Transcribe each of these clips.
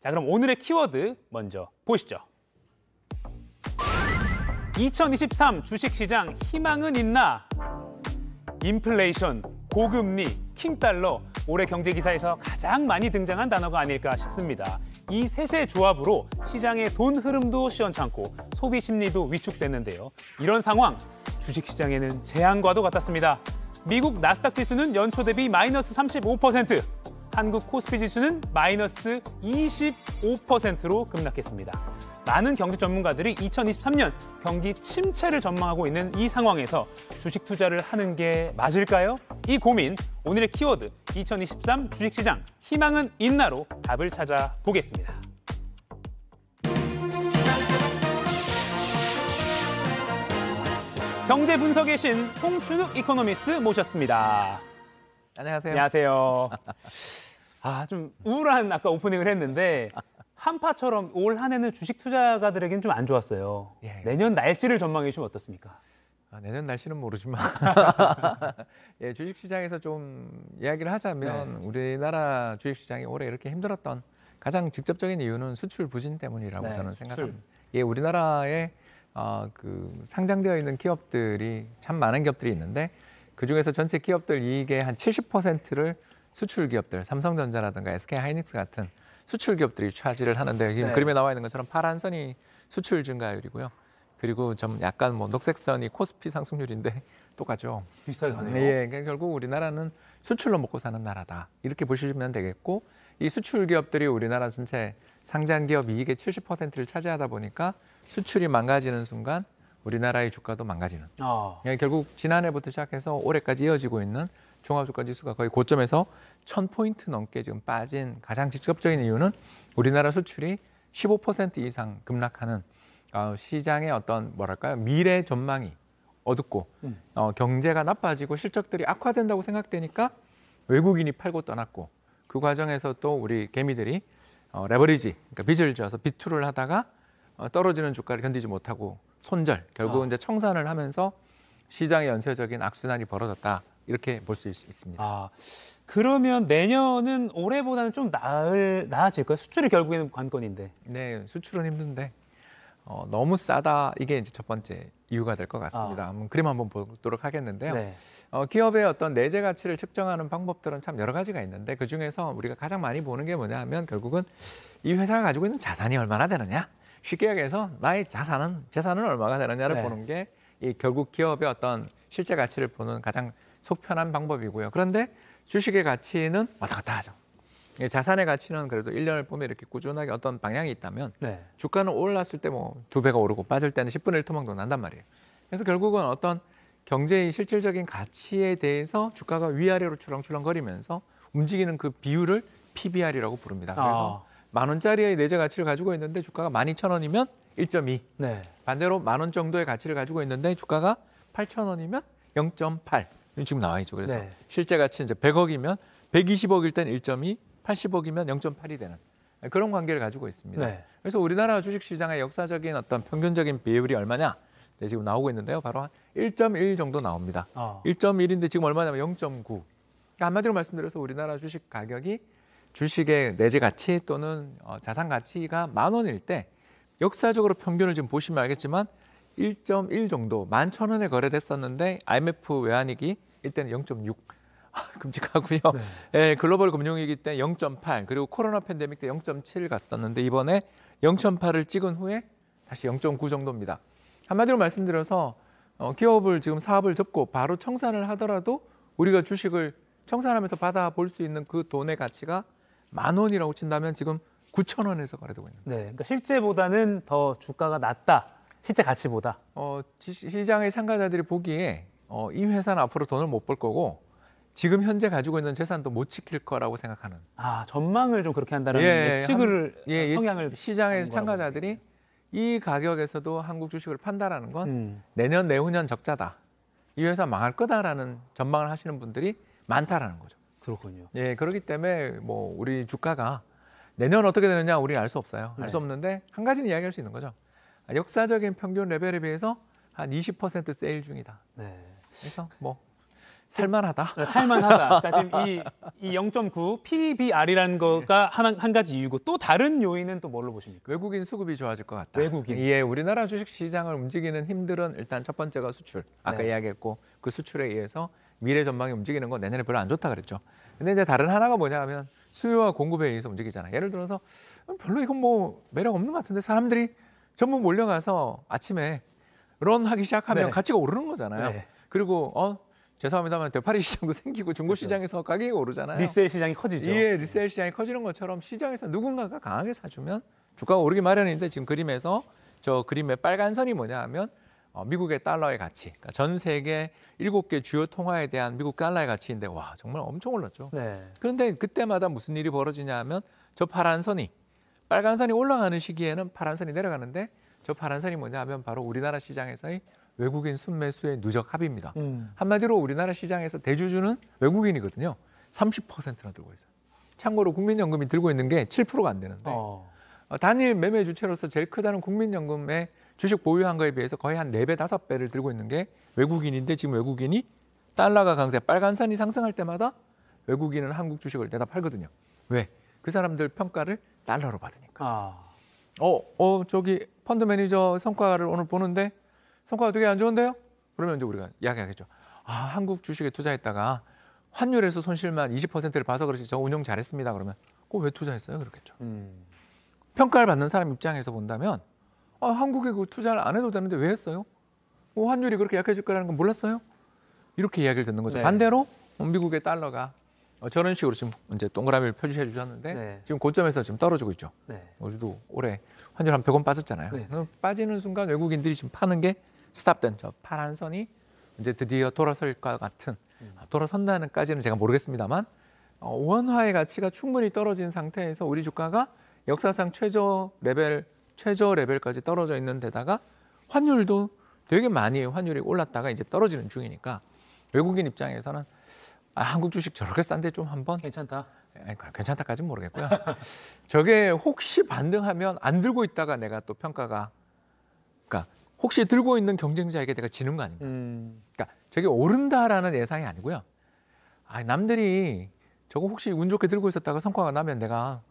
자, 그럼 오늘의 키워드 먼저 보시죠. 2023 주식시장 희망은 있나? 인플레이션, 고금리, 킹달러, 올해 경제기사에서 가장 많이 등장한 단어가 아닐까 싶습니다. 이 셋의 조합으로 시장의 돈 흐름도 시원찮고 소비 심리도 위축됐는데요. 이런 상황, 주식시장에는 재앙과도 같았습니다. 미국 나스닥 지수는 연초 대비 마이너스 35%, 한국 코스피 지수는 마이너스 25%로 급락했습니다. 많은 경제 전문가들이 2023년 경기 침체를 전망하고 있는 이 상황에서 주식 투자를 하는 게 맞을까요? 이 고민, 오늘의 키워드 2023 주식시장 희망은 있나로 답을 찾아보겠습니다. 경제 분석의 신 홍춘욱 이코노미스트 모셨습니다. 안녕하세요. 안녕하세요. 좀 우울한 아까 오프닝을 했는데 한파처럼 올 한 해는 주식 투자가들에게는 좀 안 좋았어요. 예. 내년 날씨를 전망해 주시면 어떻습니까? 내년 날씨는 모르지만 예, 주식시장에서 좀 이야기를 하자면 우리나라 주식시장이 올해 이렇게 힘들었던 가장 직접적인 이유는 수출 부진 때문이라고 저는 생각합니다. 예, 우리나라에 그 상장되어 있는 기업들이 참 많은 기업들이 있는데 그중에서 전체 기업들 이익의 한 70%를 수출 기업들, 삼성전자라든가 SK하이닉스 같은 수출 기업들이 차지를 하는데 그림에 나와 있는 것처럼 파란 선이 수출 증가율이고요. 그리고 좀 약간 뭐 녹색 선이 코스피 상승률인데 똑같죠. 비슷하게 가네요. 예, 그러니까 결국 우리나라는 수출로 먹고 사는 나라다. 이렇게 보시면 되겠고 이 수출 기업들이 우리나라 전체 상장 기업 이익의 70%를 차지하다 보니까 수출이 망가지는 순간 우리나라의 주가도 망가지는. 예, 결국 지난해부터 시작해서 올해까지 이어지고 있는 종합주가지수가 거의 고점에서 1000포인트 넘게 지금 빠진 가장 직접적인 이유는 우리나라 수출이 15% 이상 급락하는 시장의 어떤 뭐랄까요 미래 전망이 어둡고 경제가 나빠지고 실적들이 악화된다고 생각되니까 외국인이 팔고 떠났고 그 과정에서 또 우리 개미들이 레버리지 그러니까 빚을 져서 비투를 하다가 떨어지는 주가를 견디지 못하고 손절 결국은 이제 청산을 하면서 시장의 연쇄적인 악순환이 벌어졌다. 이렇게 볼 수 있습니다. 그러면 내년은 올해보다는 좀 나아질까요? 수출이 결국에는 관건인데. 네, 수출은 힘든데 너무 싸다. 이게 이제 첫 번째 이유가 될 것 같습니다. 그림 한번 보도록 하겠는데요. 네. 기업의 어떤 내재 가치를 측정하는 방법들은 참 여러 가지가 있는데 그 중에서 우리가 가장 많이 보는 게 뭐냐 하면 결국은 이 회사가 가지고 있는 자산이 얼마나 되느냐. 쉽게 얘기해서 나의 재산은 얼마가 되느냐를 보는 게 이 결국 기업의 어떤 실제 가치를 보는 가장 속 편한 방법이고요. 그런데 주식의 가치는 왔다 갔다 하죠. 자산의 가치는 그래도 1년을 보면 이렇게 꾸준하게 어떤 방향이 있다면 주가는 올랐을 때 뭐 2배가 오르고 빠질 때는 10분의 1 토막도 난단 말이에요. 그래서 결국은 어떤 경제의 실질적인 가치에 대해서 주가가 위아래로 출렁출렁거리면서 움직이는 그 비율을 PBR이라고 부릅니다. 그래서 10,000원짜리의 내재 가치를 가지고 있는데 주가가 12,000원이면 1.2. 반대로 10,000원 정도의 가치를 가지고 있는데 주가가 8,000원이면 0.8. 지금 나와 있죠. 그래서 실제 가치 이제 100억이면 120억일 땐 1.2, 80억이면 0.8이 되는 그런 관계를 가지고 있습니다. 그래서 우리나라 주식시장의 역사적인 어떤 평균적인 비율이 얼마냐? 이제 지금 나오고 있는데요. 바로 한 1.1 정도 나옵니다. 1.1인데 지금 얼마냐면 0.9. 그러니까 한마디로 말씀드려서 우리나라 주식 가격이 주식의 내재 가치 또는 자산 가치가 10,000원일 때 역사적으로 평균을 지금 보시면 알겠지만 1.1 정도 11,000원에 거래됐었는데 IMF 외환위기 이때는 0.6 끔찍하고요. 예, 글로벌 금융위기 때 0.8 그리고 코로나 팬데믹 때 0.7 갔었는데 이번에 0.8을 찍은 후에 다시 0.9 정도입니다. 한마디로 말씀드려서 기업을 지금 사업을 접고 바로 청산을 하더라도 우리가 주식을 청산하면서 받아볼 수 있는 그 돈의 가치가 10,000원이라고 친다면 지금 9,000원에서 거래되고 있는 거예요. 그러니까 실제보다는 더 주가가 낮다. 실제 가치보다. 시장의 참가자들이 보기에 이 회사는 앞으로 돈을 못 벌 거고 지금 현재 가지고 있는 재산도 못 지킬 거라고 생각하는. 전망을 좀 그렇게 한다는 예측을 성향을 시장의 참가자들이 이 가격에서도 한국 주식을 판다라는 건 내년 내후년 적자다. 이 회사 망할 거다라는 전망을 하시는 분들이 많다라는 거죠. 그렇군요. 예, 그렇기 때문에 뭐 우리 주가가 내년 어떻게 되느냐 우리는 알 수 없어요. 알 수 없는데 한 가지는 이야기할 수 있는 거죠. 역사적인 평균 레벨에 비해서 한 20% 세일 중이다. 그래서 뭐 살만하다. 살만하다. 그러니까 지금 이 0.9 PBR이라는 거가 한 가지 이유고 또 다른 요인은 또 뭘로 보십니까? 외국인 수급이 좋아질 것 같다. 외국인. 예, 우리나라 주식 시장을 움직이는 힘들은 일단 첫 번째가 수출. 아까 네. 이야기했고 그 수출에 의해서 미래 전망이 움직이는 건 내년에 별로 안 좋다 그랬죠. 근데 이제 다른 하나가 뭐냐 하면 수요와 공급에 의해서 움직이잖아요. 예를 들어서 별로 이건 뭐 매력 없는 것 같은데 사람들이 전부 몰려가서 아침에 런 하기 시작하면 네. 가치가 오르는 거잖아요. 네. 그리고 죄송합니다만 되파리 시장도 생기고 중고 시장에서 가격이 오르잖아요. 리셀 시장이 커지죠. 예, 리셀 시장이 커지는 것처럼 시장에서 누군가가 강하게 사주면 주가가 오르기 마련인데 지금 그림에서 저 그림의 빨간 선이 뭐냐 하면 미국의 달러의 가치, 그러니까 전 세계 7개 주요 통화에 대한 미국 달러의 가치인데 와 정말 엄청 올랐죠. 네. 그런데 그때마다 무슨 일이 벌어지냐 하면 저 파란 선이 빨간 선이 올라가는 시기에는 파란 선이 내려가는데 저 파란 선이 뭐냐 하면 바로 우리나라 시장에서의 외국인 순매수의 누적 합입니다. 한마디로 우리나라 시장에서 대주주는 외국인이거든요. 30%나 들고 있어요. 참고로 국민연금이 들고 있는 게 7%가 안 되는데 단일 매매 주체로서 제일 크다는 국민연금의 주식 보유한 거에 비해서 거의 한 4배, 5배를 들고 있는 게 외국인인데 지금 외국인이 달러가 강세, 빨간 선이 상승할 때마다 외국인은 한국 주식을 내다 팔거든요. 왜? 그 사람들 평가를 달러로 받으니까. 저기 펀드 매니저 성과를 오늘 보는데 성과가 되게 안 좋은데요? 그러면 이제 우리가 이야기하겠죠. 한국 주식에 투자했다가 환율에서 손실만 20%를 봐서 그렇지 저 운용 잘했습니다. 그러면 왜 투자했어요? 그렇겠죠. 평가를 받는 사람 입장에서 본다면 한국에 그 투자를 안 해도 되는데 왜 했어요? 환율이 그렇게 약해질 거라는 건 몰랐어요? 이렇게 이야기를 듣는 거죠. 네. 반대로 미국의 달러가 저런 식으로 지금 이제 동그라미를 표시해 주셨는데 네. 지금 고점에서 지금 떨어지고 있죠. 네. 우리도 올해 환율 한 100원 빠졌잖아요. 네. 빠지는 순간 외국인들이 지금 파는 게 스탑된 저 파란 선이 이제 드디어 돌아설 것 같은 돌아선다는까지는 제가 모르겠습니다만 원화의 가치가 충분히 떨어진 상태에서 우리 주가가 역사상 최저 레벨까지 떨어져 있는 데다가 환율도 되게 많이 환율이 올랐다가 이제 떨어지는 중이니까 외국인 입장에서는 한국 주식 저렇게 싼데 좀 한번 괜찮다. 괜찮다까지는 모르겠고요. 저게 혹시 반등하면 안 들고 있다가 내가 또 평가가 그러니까 혹시 들고 있는 경쟁자에게 내가 지는 거 아닙니까? 그러니까 저게 오른다라는 예상이 아니고요. 남들이 저거 혹시 운 좋게 들고 있었다가 성과가 나면 내가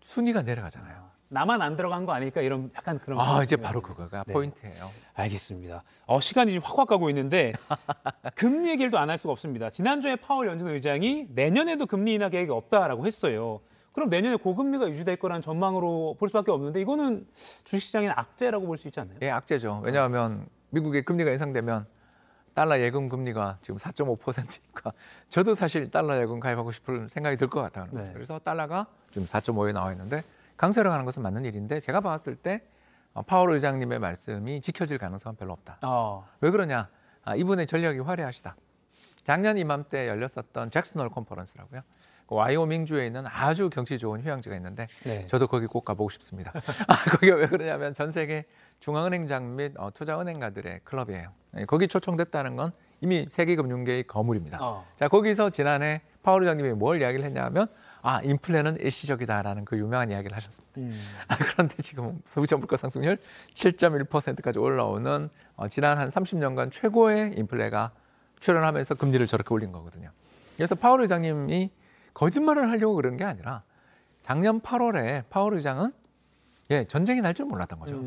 순위가 내려가잖아요. 나만 안 들어간 거 아닐까 이런 약간 그런. 이제 바로 그거가 네. 포인트예요. 알겠습니다. 시간이 지금 확확 가고 있는데 금리 얘기를 또 안 할 수가 없습니다. 지난주에 파월 연준 의장이 내년에도 금리 인하 계획이 없다라고 했어요. 그럼 내년에 고금리가 유지될 거라는 전망으로 볼 수밖에 없는데 이거는 주식시장에는 악재라고 볼 수 있지 않나요? 예, 악재죠. 왜냐하면 미국의 금리가 인상되면 달러 예금 금리가 지금 4.5%니까 저도 사실 달러 예금 가입하고 싶은 생각이 들 것 같아요. 네. 그래서 달러가 지금 4.5에 나와 있는데 강세로 가는 것은 맞는 일인데 제가 봤을 때 파월 의장님의 말씀이 지켜질 가능성은 별로 없다. 왜 그러냐? 이분의 전략이 화려하시다. 작년 이맘때 열렸었던 잭슨홀 컨퍼런스라고요. 와이오밍주에 있는 아주 경치 좋은 휴양지가 있는데 네. 저도 거기 꼭 가보고 싶습니다. 거기가 왜 그러냐면 전 세계 중앙은행장 및 투자은행가들의 클럽이에요. 거기 초청됐다는 건 이미 세계금융계의 거물입니다. 자, 거기서 지난해 파월 의장님이 뭘 이야기를 했냐면 인플레는 일시적이다라는 그 유명한 이야기를 하셨습니다. 그런데 지금 소비자 물가 상승률 7.1%까지 올라오는 지난 한 30년간 최고의 인플레가 출현하면서 금리를 저렇게 올린 거거든요. 그래서 파월 의장님이 거짓말을 하려고 그런 게 아니라 작년 8월에 파월 의장은 전쟁이 날 줄 몰랐던 거죠.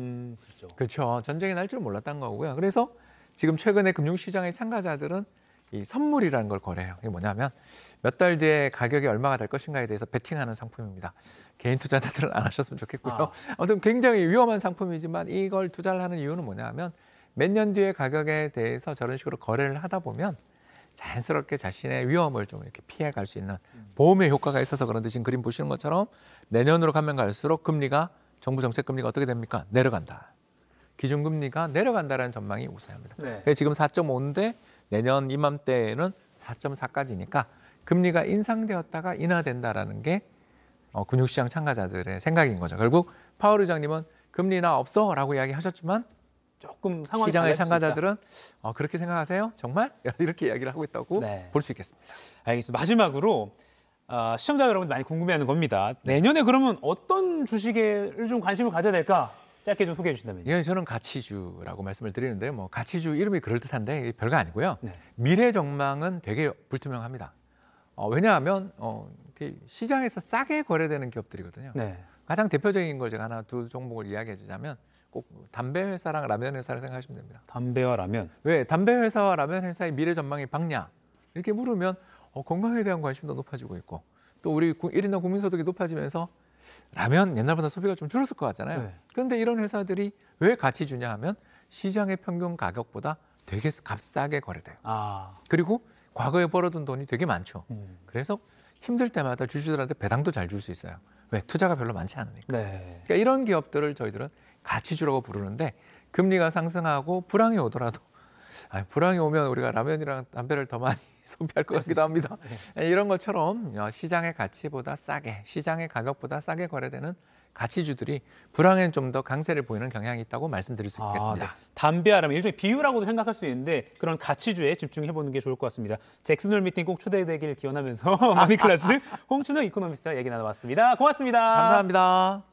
그렇죠. 전쟁이 날 줄 몰랐던 거고요. 그래서 지금 최근에 금융시장의 참가자들은 이 선물이라는 걸 거래해요. 이게 뭐냐면 몇 달 뒤에 가격이 얼마가 될 것인가에 대해서 베팅하는 상품입니다. 개인 투자자들은 안 하셨으면 좋겠고요. 아무튼 굉장히 위험한 상품이지만 이걸 투자를 하는 이유는 뭐냐면 몇 년 뒤에 가격에 대해서 저런 식으로 거래를 하다 보면 자연스럽게 자신의 위험을 좀 이렇게 피해갈 수 있는 보험의 효과가 있어서 그런데 지금 그림 보시는 것처럼 내년으로 가면 갈수록 금리가 정부 정책 금리가 어떻게 됩니까? 내려간다. 기준금리가 내려간다라는 전망이 우세합니다. 네. 지금 4.5인데 내년 이맘때에는 4.4까지니까 금리가 인상되었다가 인하된다라는 게 금융시장 참가자들의 생각인 거죠. 결국 파월 의장님은 금리 인하 없어라고 이야기하셨지만 조금 상황이 시장의 참가자들은 그렇게 생각하세요? 정말? 이렇게 이야기를 하고 있다고 볼 수 있겠습니다. 알겠습니다. 마지막으로 시청자 여러분 많이 궁금해하는 겁니다. 내년에 그러면 어떤 주식에 좀 관심을 가져야 될까? 짧게 좀 소개해 주신다면요. 예, 저는 가치주라고 말씀을 드리는데 뭐 가치주 이름이 그럴듯한데 별거 아니고요. 네. 미래 전망은 되게 불투명합니다. 왜냐하면 시장에서 싸게 거래되는 기업들이거든요. 네. 가장 대표적인 걸 제가 하나 두 종목을 이야기해 주자면 꼭 담배 회사랑 라면 회사를 생각하시면 됩니다. 담배와 라면. 왜 담배 회사와 라면 회사의 미래 전망이 밝냐? 이렇게 물으면 건강에 대한 관심도 높아지고 있고 또 우리 1인당 국민소득이 높아지면서 라면 옛날보다 소비가 좀 줄었을 것 같잖아요. 네. 그런데 이런 회사들이 왜 가치 주냐 하면 시장의 평균 가격보다 되게 값싸게 거래돼요. 아. 그리고 과거에 벌어둔 돈이 되게 많죠. 그래서 힘들 때마다 주주들한테 배당도 잘 줄 수 있어요. 왜? 투자가 별로 많지 않으니까. 네. 그러니까 이런 기업들을 저희들은 가치주라고 부르는데 금리가 상승하고 불황이 오더라도 불황이 오면 우리가 라면이랑 담배를 더 많이 소비할 것 같기도 합니다. 이런 것처럼 시장의 가치보다 싸게, 시장의 가격보다 싸게 거래되는 가치주들이 불황엔 좀 더 강세를 보이는 경향이 있다고 말씀드릴 수 있겠습니다. 네. 담배와 라면 일종의 비유라고도 생각할 수 있는데 그런 가치주에 집중해보는 게 좋을 것 같습니다. 잭슨홀 미팅 꼭 초대되길 기원하면서 머니클래스 홍춘호 이코노미스트와 얘기 나눠봤습니다. 고맙습니다. 감사합니다.